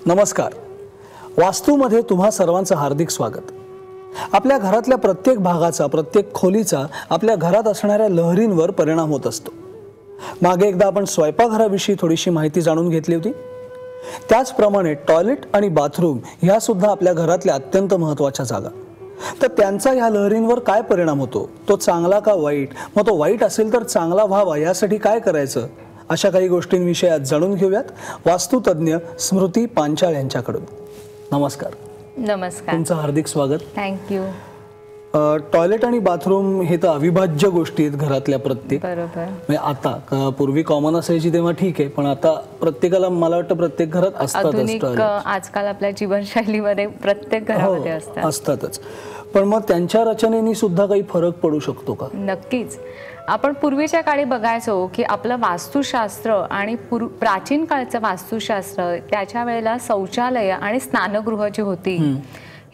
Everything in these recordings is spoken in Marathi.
नमस्कार. वास्तूमध्ये तुम्हा सर्वांचं हार्दिक स्वागत. आपल्या घरातल्या प्रत्येक भागाचा, प्रत्येक खोलीचा आपल्या घरात असणाऱ्या लहरींवर परिणाम होत असतो. मागे एकदा आपण स्वयंपाकघराविषयी थोडीशी माहिती जाणून घेतली होती. त्याचप्रमाणे टॉयलेट आणि बाथरूम ह्या सुद्धा आपल्या घरातल्या अत्यंत महत्त्वाच्या जागा. तर त्यांचा ह्या लहरींवर काय परिणाम होतो, तो चांगला का वाईट, मग तो वाईट असेल तर चांगला व्हावा यासाठी काय करायचं, अशा काही गोष्टींविषयी आज जाणून घेऊयात वास्तुतज्ञ स्मृती पांचाळ यांच्याकडून. नमस्कार. नमस्कार. तुमचं हार्दिक स्वागत. थँक्यू. टॉयलेट आणि बाथरूम हे तर अविभाज्य गोष्टी आहेत घरातल्या प्रत्येक. बरोबर. म्हणजे आता पूर्वी कॉमन असायची तेव्हा ठीक आहे, पण आता प्रत्येकाला मला वाटतं प्रत्येक घरात असतातच. आजकाल आपल्या जीवनशैलीमध्ये प्रत्येक घरामध्ये असतातच. पण मग त्यांच्या रचनेने सुद्धा काही फरक पडू शकतो का? नक्कीच. आपण पूर्वीच्या काळी बघायचो की आपलं वास्तुशास्त्र आणि प्राचीन काळचं वास्तुशास्त्र, त्याच्या वेळेला शौचालय आणि स्नानगृह जी होती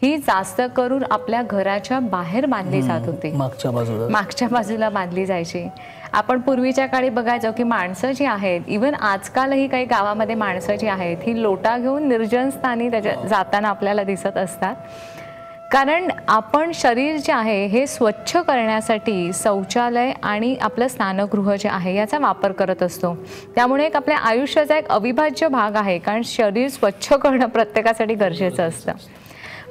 ही जास्त करून आपल्या घराच्या बाहेर बांधली जात होती, मागच्या बाजूला बांधली जायची. आपण पूर्वीच्या काळी बघायचो की माणसं जी आहेत, इव्हन आजकालही काही गावामध्ये माणसं जी आहेत ही लोटा घेऊन निर्जन स्थानी जाताना आपल्याला दिसत असतात. कारण आपण शरीर जे आहे हे स्वच्छ करण्यासाठी शौचालय आणि आपलं स्नानगृह जे आहे याचा वापर करत असतो. त्यामुळे एक आपल्या आयुष्याचा एक अविभाज्य भाग आहे, कारण शरीर स्वच्छ करणं प्रत्येकासाठी गरजेचं असतं.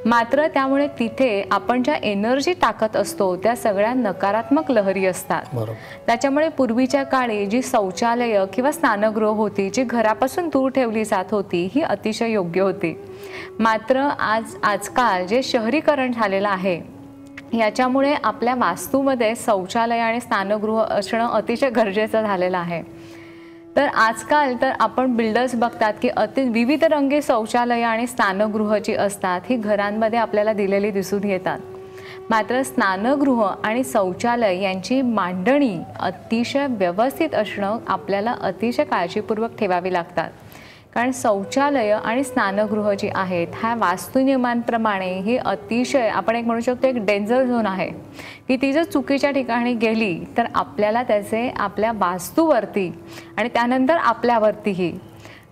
मात्र त्यामुळे तिथे आपण ज्या एनर्जी टाकत असतो त्या सगळ्या नकारात्मक लहरी असतात. त्याच्यामुळे पूर्वीच्या काळी जी शौचालय किंवा स्नानगृह होती जी घरापासून दूर ठेवली जात होती ही अतिशय योग्य होती. मात्र आजकाल जे शहरीकरण झालेलं आहे याच्यामुळे आपल्या वास्तूमध्ये शौचालय आणि स्नानगृह असणं अतिशय गरजेचं झालेलं आहे. तर आजकाल तर आपण बिल्डर्स बघतात की विविध रंगी शौचालय आणि स्नानगृह जी असतात ही घरांमध्ये आपल्याला दिलेली दिसून येतात. मात्र स्नानगृह आणि शौचालय यांची मांडणी अतिशय व्यवस्थित असणं आपल्याला अतिशय काळजीपूर्वक ठेवावी लागतात. कारण शौचालय आणि स्नानगृह जी आहेत ह्या वास्तुनियमांप्रमाणे ही अतिशय, आपण एक म्हणू शकतो, एक डेंजर झोन आहे की ती जर चुकीच्या ठिकाणी गेली तर आपल्याला त्याचे आपल्या वास्तूवरती आणि त्यानंतर आपल्यावरतीही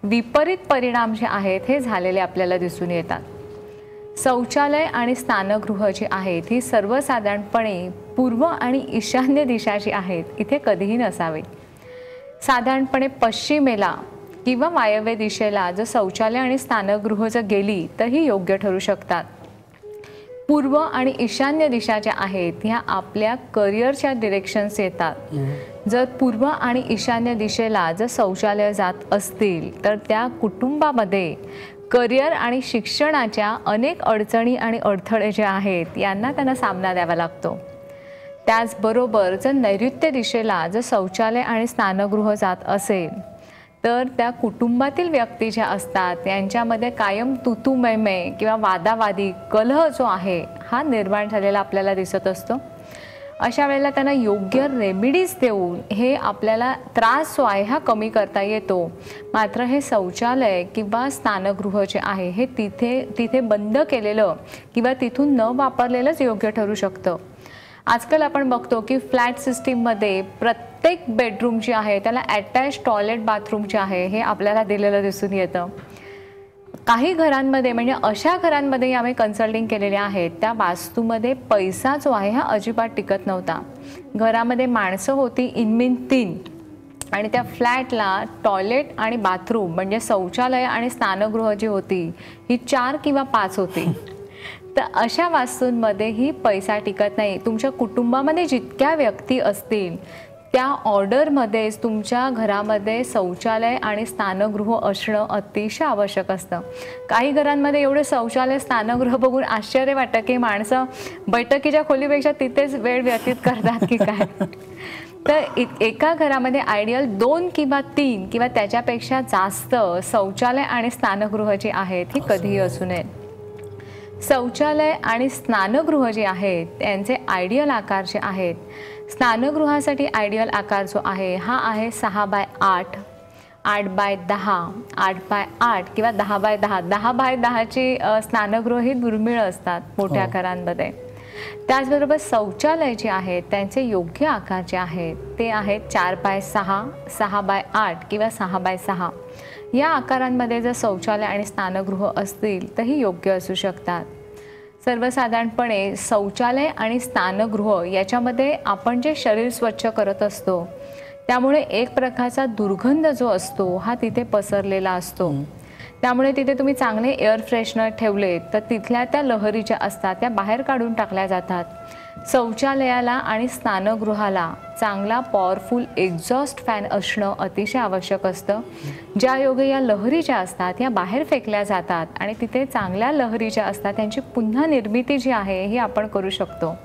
विपरीत परिणाम जे आहेत हे झालेले आपल्याला दिसून येतात. शौचालय आणि स्नानगृह जी आहेत ही सर्वसाधारणपणे पूर्व आणि ईशान्य दिशा जी आहेत इथे कधीही नसावे. साधारणपणे पश्चिमेला किंवा वायव्य दिशेला जर शौचालय आणि स्नानगृह जर गेली तर ही योग्य ठरू शकतात. पूर्व आणि ईशान्य दिशा ज्या आहेत ह्या आपल्या करिअरच्या डिरेक्शन्स येतात. जर पूर्व आणि ईशान्य दिशेला जर शौचालय जात असतील तर त्या कुटुंबामध्ये करिअर आणि शिक्षणाच्या अनेक अडचणी आणि अडथळे जे आहेत यांना त्यांना सामना द्यावा लागतो. त्याचबरोबर जर नैऋत्य दिशेला जर शौचालय आणि स्नानगृह जात असेल तर त्या कुटुंबातील व्यक्ती ज्या असतात त्यांच्यामध्ये कायम तुतुमैमय किंवा वादावादी कलह जो आहे हा निर्माण झालेला आपल्याला दिसत असतो. अशा वेळेला त्यांना योग्य रेमिडीज देऊन हे आपल्याला त्रास जो आहे हा कमी करता येतो. मात्र हे शौचालय किंवा स्नानगृह जे आहे हे तिथे बंद केलेलं किंवा तिथून न वापरलेलंच योग्य ठरू शकतं. आजकाल आपण बघतो की फ्लॅट सिस्टीममध्ये प्रत्येक बेडरूम जी आहे त्याला अटॅच टॉयलेट बाथरूम जे आहे हे आपल्याला दिलेलं दिसून येतं. काही घरांमध्ये, म्हणजे अशा घरांमध्ये आम्ही कन्सल्टिंग केलेले आहेत त्या वास्तूमध्ये पैसा जो आहे हा अजिबात टिकत नव्हता. घरामध्ये माणसं होती इनमीन 3 आणि त्या फ्लॅटला टॉयलेट आणि बाथरूम म्हणजे शौचालय आणि स्नानगृह जी होती ही 4 किंवा 5 होती. तर अशा वास्तूंमध्ये ही पैसा टिकत नाही. तुमच्या कुटुंबामध्ये जितक्या व्यक्ती असतील त्या ऑर्डरमध्येच तुमच्या घरामध्ये शौचालय आणि स्नानगृह असणं अतिशय आवश्यक असतं. काही घरांमध्ये एवढे शौचालय स्नानगृह बघून आश्चर्य वाटतं की माणसं बैठकीच्या खोलीपेक्षा तिथेच वेळ व्यतीत करतात की काय. तर एका घरामध्ये आयडियल 2 किंवा 3 किंवा त्याच्यापेक्षा जास्त शौचालय आणि स्नानगृह जी आहेत ही कधीही असू नयेत. शौचालय आणि स्नानगृह जे आहेत त्यांचे आयडियल आकार जे आहेत, स्नानगृहासाठी आयडियल आकार जो आहे हा आहे 6x8, 8x10, 8x8 किंवा 10x10. 10x10ची स्नानगृह ही दुर्मिळ असतात मोठ्या घरांमध्ये. त्याचबरोबर शौचालय जे आहेत त्यांचे योग्य आकार जे आहेत ते आहेत 4x6, 6x8 किंवा 6x6. या आकारांमध्ये जर शौचालय आणि स्नानगृह असतील तर ही योग्य असू शकतात. सर्वसाधारणपणे शौचालय आणि स्नानगृह याच्यामध्ये आपण जे शरीर स्वच्छ करत असतो त्यामुळे एक प्रकारचा दुर्गंध जो असतो हा तिथे पसरलेला असतो. त्यामुळे तिथे तुम्ही चांगले एअर फ्रेशनर ठेवले तर तिथल्या त्या लहरी ज्या असतात त्या बाहेर काढून टाकल्या जातात. शौचालयाला आणि स्नानगृहाला चांगला पॉवरफुल एक्झॉस्ट फॅन असणं अतिशय आवश्यक असतं. ज्या योगे या लहरी ज्या असतात या बाहेर फेकल्या जातात आणि तिथे चांगल्या लहरी ज्या असतात त्यांची पुन्हा निर्मिती जी आहे ही आपण करू शकतो.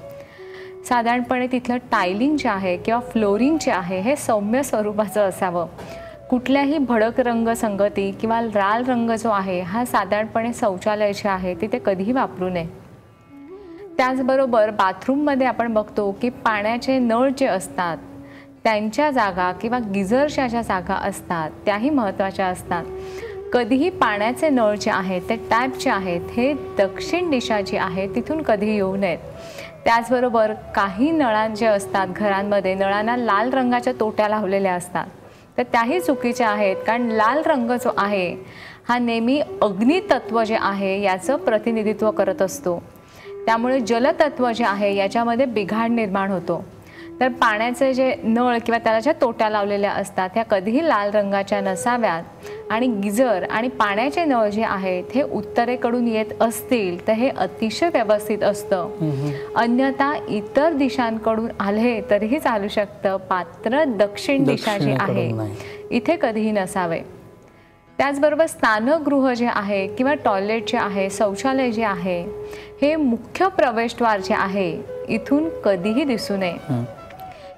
साधारणपणे तिथलं टायलिंग जे आहे किंवा फ्लोरिंग जे आहे हे सौम्य स्वरूपाचं असावं. कुठल्याही भडक रंग संगती किंवा लाल रंग जो आहे हा साधारणपणे शौचालय जे आहे तिथे कधीही वापरू नये. त्याचबरोबर बाथरूममध्ये आपण बघतो की पाण्याचे नळ जे असतात त्यांच्या जागा किंवा गिझरच्या ज्या जागा असतात त्याही महत्त्वाच्या असतात. कधीही पाण्याचे नळ जे आहेत ते टॅप जे आहेत हे दक्षिण दिशा जी आहे तिथून कधीही येऊ नयेत. त्याचबरोबर काही नळां जे असतात घरांमध्ये नळांना लाल रंगाच्या तोट्या लावलेल्या असतात तर त्याही चुकीच्या आहेत. कारण लाल रंग जो आहे हा नेहमी अग्नितत्व जे आहे याचं प्रतिनिधित्व करत असतो. त्यामुळे जलतत्व जे आहे याच्यामध्ये बिघाड निर्माण होतो. तर पाण्याचे जे नळ किंवा त्याला ज्या तोट्या लावलेल्या असतात ह्या कधीही लाल रंगाच्या नसाव्यात. आणि गिझर आणि पाण्याचे नळ जे आहेत हे उत्तरेकडून येत असतील तर हे अतिशय व्यवस्थित असतं. अन्यथा इतर दिशांकडून आले तरीही चालू शकतं. मात्र दक्षिण दिशा जी आहे इथे कधीही नसावे. त्याचबरोबर स्नानगृह जे आहे किंवा टॉयलेट जे आहे शौचालय जे आहे हे मुख्य प्रवेशद्वार जे आहे इथून कधीही दिसू नये.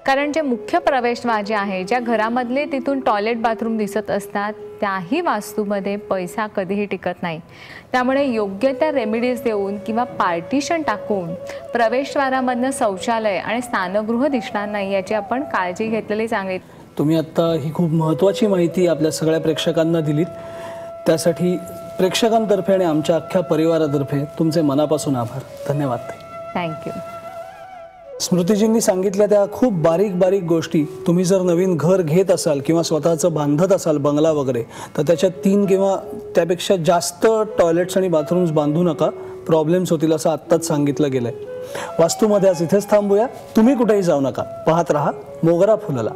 कारण जे मुख्य प्रवेशद्वार जे आहे ज्या घरामधले तिथून टॉयलेट बाथरूम दिसत असतात त्याही वास्तूमध्ये पैसा कधीही टिकत नाही. त्यामुळे योग्य त्या रेमेडीज देऊन किंवा पार्टिशन टाकून प्रवेशद्वारामधनं शौचालय आणि स्नानगृह दिसणार नाही याची आपण काळजी घेतलेली चांगली. तुम्ही आत्ता ही खूप महत्त्वाची माहिती आपल्या सगळ्या प्रेक्षकांना दिलीत. त्यासाठी प्रेक्षकांतर्फे आणि आमच्या अख्ख्या परिवारातर्फे तुमचे मनापासून आभार. धन्यवाद. थँक्यू. स्मृतीजींनी सांगितल्या त्या खूप बारीक बारीक गोष्टी तुम्ही जर नवीन घर घेत असाल किंवा स्वतःचं बांधत असाल बंगला वगैरे तर त्याच्यात 3 किंवा त्यापेक्षा जास्त टॉयलेट्स आणि बाथरूम्स बांधू नका. प्रॉब्लेम्स होतील असं आत्ताच सांगितलं गेलंय. वास्तूमध्ये आज इथेच थांबूया. तुम्ही कुठेही जाऊ नका. पाहत रहा मोगरा फुलला.